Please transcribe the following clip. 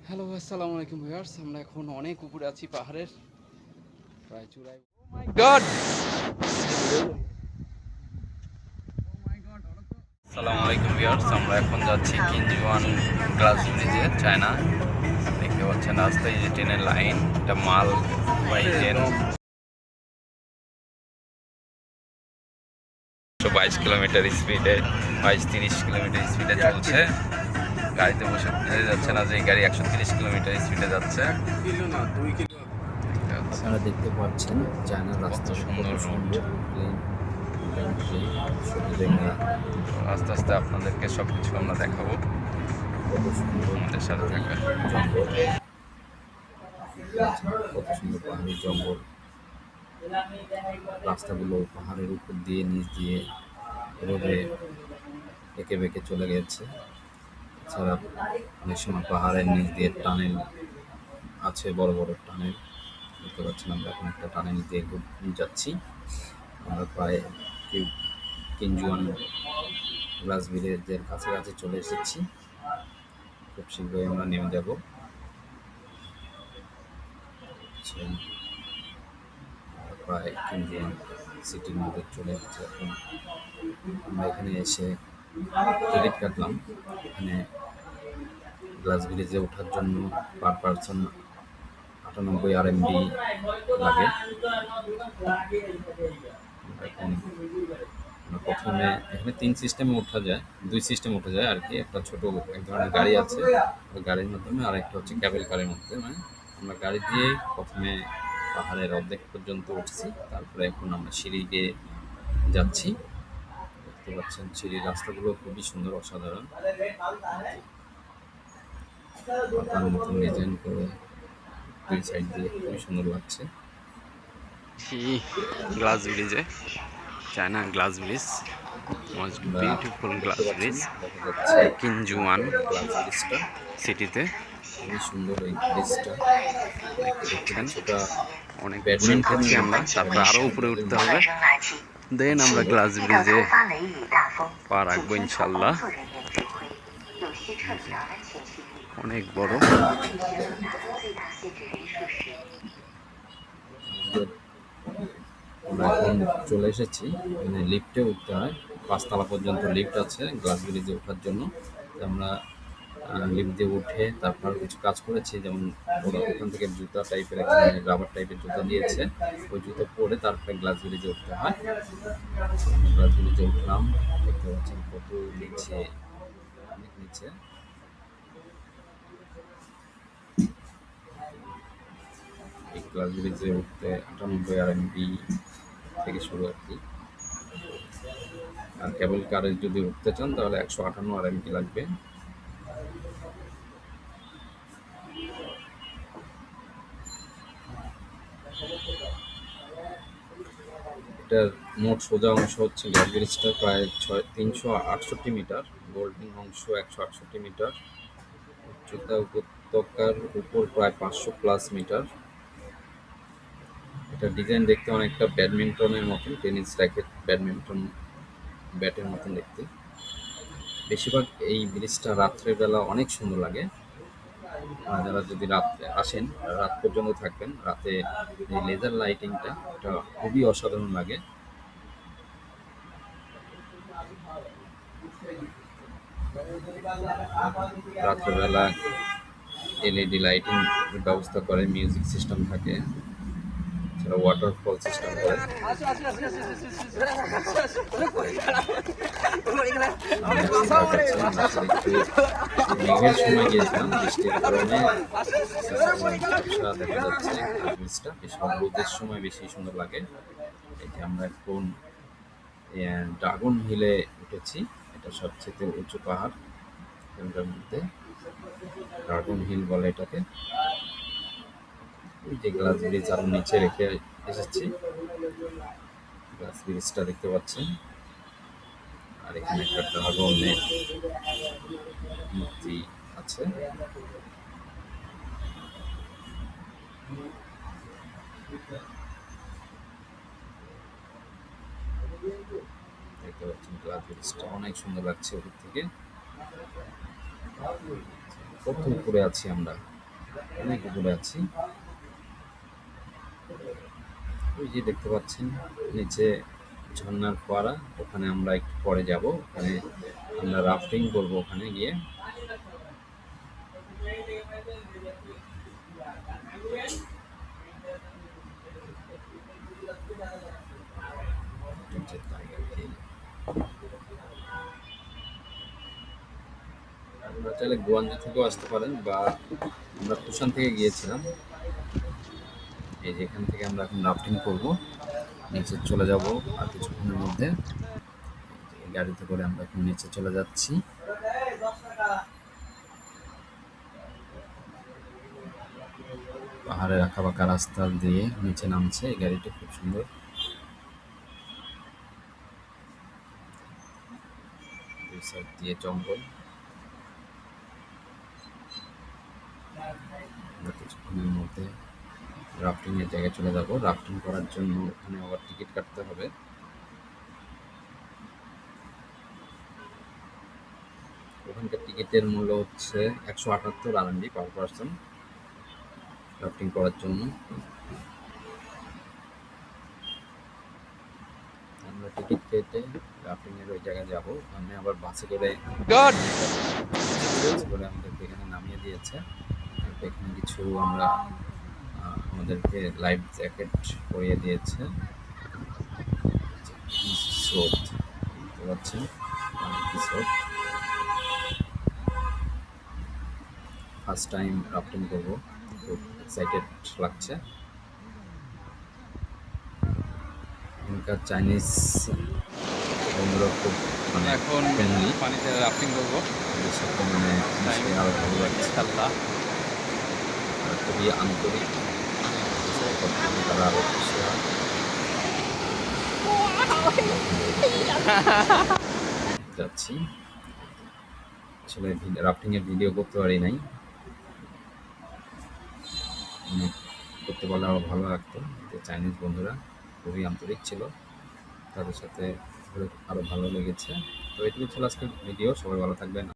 Hello আসসালামু আলাইকুম viewers, আমরা এখন অনেক উপরে আছি পাহাড়ের প্রায় চূড়ায়। ও মাই গড, আসসালামু আলাইকুম ভিউয়ার্স, আমরা এখন যাচ্ছি কিঞ্জুয়ান গ্লাস ব্রিজে, চায়না। দেখতে পাচ্ছেন রাস্তায় যে ট্রেনের লাইন, এটা মাল বাহী ট্রেন। 22 কিলোমিটার স্পিডে, 22-30 কিলোমিটার স্পিডে চলছে। গাড়িতে বসে বোঝা যাচ্ছে না যে এই গাড়ি 130 কিলোমিটার স্পিডে যাচ্ছে। আপনারা দেখতে পাচ্ছেন চায়নার রাস্তা সুন্দর রোড। আস্তে আস্তে আপনাদেরকে সব কিছু আমরা দেখাবো, আমাদের সাথে থাকবে। কত সুন্দর পাহাড়ি জঙ্গল, রাস্তাগুলো পাহাড়ের উপর দিয়ে নিচ দিয়ে রোদে এঁকে বেঁকে চলে গেছে। এছাড়া অনেক সময় পাহাড়ের নিচ দিয়ে টানেল আছে, বড় বড় টানেল দেখতে পাচ্ছেন। আমরা এখন একটা টানেল দিয়ে যাচ্ছি। আমরা প্রায় কিঞ্জুয়ান গ্লাস ব্রিজের কাছাকাছি চলে এসেছি। খুব শীঘ্রই আমরা নেমে যাব। প্রায় কিঞ্জুয়ান সিটির মধ্যে চলে এসেছি। এখন আমরা এখানে এসে টিকিট কাটলাম। এখানে গ্লাস ব্রিজে ওঠার জন্য পার পারসন 98 RMB লাগে। এখন প্রথমে এখানে 3 সিস্টেমে ওঠা যায়, 2 সিস্টেম ওঠা যায় আর কি। একটা ছোট এক ধরনের গাড়ি আছে, ওই গাড়ির মাধ্যমে, আর একটা হচ্ছে ক্যাবেল কারের মধ্যে। মানে আমরা গাড়ি দিয়ে প্রথমে পাহাড়ের অর্ধেক পর্যন্ত উঠছি, তারপরে এখন আমরা সিঁড়ি দিয়ে যাচ্ছি। দেখতে পাচ্ছেন সিঁড়ির রাস্তাগুলো খুবই সুন্দর, অসাধারণ, পাতার মতন ডিজাইন করে দুই সাইড দিয়ে খুবই সুন্দর লাগছে। গ্লাস ব্রিজে, China glass bridge, most beautiful glass bridge, কিঞ্জুয়ান গ্লাস ব্রিজটা সিটিতে। খুবই সুন্দর এই ব্রিজটা। দেখছেন সেটা অনেক ব্যাডমিন্টন খেলছি আমরা, তারপরে আরো উপরে উঠতে হবে, দেন আমরা গ্লাস ব্রিজে পা রাখবো ইনশাল্লাহ। অনেক বড়। আমরা এখন চলে এসেছি, এখানে লিফটে উঠতে হয়। 5 তলা পর্যন্ত লিফট আছে গ্লাস ব্রিজে ওঠার জন্য। আমরা লিফট দিয়ে উঠে তারপর কিছু কাজ করেছি, যেমন ওরা ওখান থেকে জুতা টাইপের, এখানে রাবার টাইপের জুতা দিয়েছে, ওই জুতো পরে তারপরে গ্লাস ব্রিজে উঠতে হয়। গ্লাস ব্রিজে উঠলাম, দেখতে পাচ্ছেন কত নিচে, অনেক নিচে। এই গ্লাস ব্রিজে উঠতে 98 RMB থেকে শুরু আর কি। আর কেবল কারে যদি উঠতে চান তাহলে 158 RMB লাগবে। এটার মোট সোজা অংশ হচ্ছে গ্লাস ব্রিজটা প্রায় 368 মিটার, গোল্ডেন অংশ 168 মিটার, উচ্চতা উপত্যকার উপর প্রায় 500+ মিটার। এটা ডিজাইন দেখতে অনেকটা ব্যাডমিন্টনের মতন, টেনিস র্যাকেট, ব্যাডমিন্টন ব্যাটের মতন দেখতে। বেশিরভাগ এই ব্রিজটা রাত্রেবেলা অনেক সুন্দর লাগে। যারা যদি রাত্রে আসেন, রাত পর্যন্ত থাকবেন, রাতে এই লেজার লাইটিংটা, এটা খুবই অসাধারণ লাগে। রাত্রেবেলা LED লাইটিং ব্যবস্থা করে, মিউজিক সিস্টেম থাকে, এছাড়া ওয়াটারফল সিস্টেম করে। মেঘের সময় গিয়েছিলাম, বৃষ্টির কারণে দেখা যাচ্ছে ব্রিজটা। বেশিরভাগ রোদের সময় বেশি সুন্দর লাগে। এই যে আমরা এখন ড্রাগন হিলে উঠেছি, এটা সবচেয়ে উঁচু পাহাড় এটার মধ্যে, ড্রাগন হিল বলে এটাকে। এই যে গ্লাস ব্রিজ আরো নিচে রেখে এসেছি, গ্লাস ব্রিজটা দেখতে পাচ্ছেন। আর এখানে একটা ড্রাগনের মূর্তি আছে। দেখতে পাচ্ছেন গ্লাস ব্রিজটা অনেক সুন্দর লাগছে উপর থেকে। কত উপরে আছি আমরা, অনেক উপরে আছি। ওই যে দেখতে পাচ্ছেন নিচে ঝর্ণার ফোয়ারা, ওখানে আমরা একটু পরে যাব, ওখানে আমরা রাফটিং করবো ওখানে গিয়ে। আপনারা চাইলে গুয়াঞ্জু থেকেও আসতে পারেন, বা আমরা কুশান থেকে গিয়েছিলাম। এই যে এখান থেকে আমরা এখন রাফটিং করবো, নিচে চলে যাব আর কিছুক্ষণের মধ্যে। এই গাড়িতে করে আমরা এখন নিচে চলে যাচ্ছি। পাহাড়ের আঁকা বাঁকা রাস্তা দিয়ে নিচে নামছে এই গাড়িটি, খুব সুন্দর। দুই সাইড দিয়ে জঙ্গল। আমরা কিছুক্ষণের মধ্যে রাফটিং এর জায়গায় চলে যাব। রাফটিং করার জন্য ওখানে আবার টিকিট কাটতে হবে। ওখানকার টিকিটের মূল্য হচ্ছে 178 RMB পার পার্সন রাফটিং করার জন্য। আমরা টিকিট কেটে রাফটিং এর ওই জায়গায় যাব। ওখানে আবার বাসে করে আমাদেরকে এখানে নামিয়ে দিয়েছে। এখানে কিছু আমরা আমাদেরকে লাইফ জ্যাকেট পরিয়ে দিয়েছে। স্রোত দেখতে পাচ্ছেন, অনেক স্রোত। ফার্স্ট টাইম রাফটিং করবো, খুব এক্সাইটেড লাগছে। এখানকার চাইনিজ বন্ধুরা খুব মানে এখন ফ্রেন্ডলি, পানিতে রাফটিং করবো। ওদের সাথে মানে মিশতে আরো ভালো লাগছে। খেলনা তারা খুবই আন্তরিক, তারা আরো খুশি হয়। যাচ্ছি, আসলে রাফটিং এর ভিডিও করতে পারি নাই, করতে পারলে আরো ভালো লাগতো। চাইনিজ বন্ধুরা খুবই আন্তরিক ছিল, তাদের সাথে আরো ভালো লেগেছে। তো এটুকু ছিল আজকের ভিডিও। সবাই ভালো থাকবেন।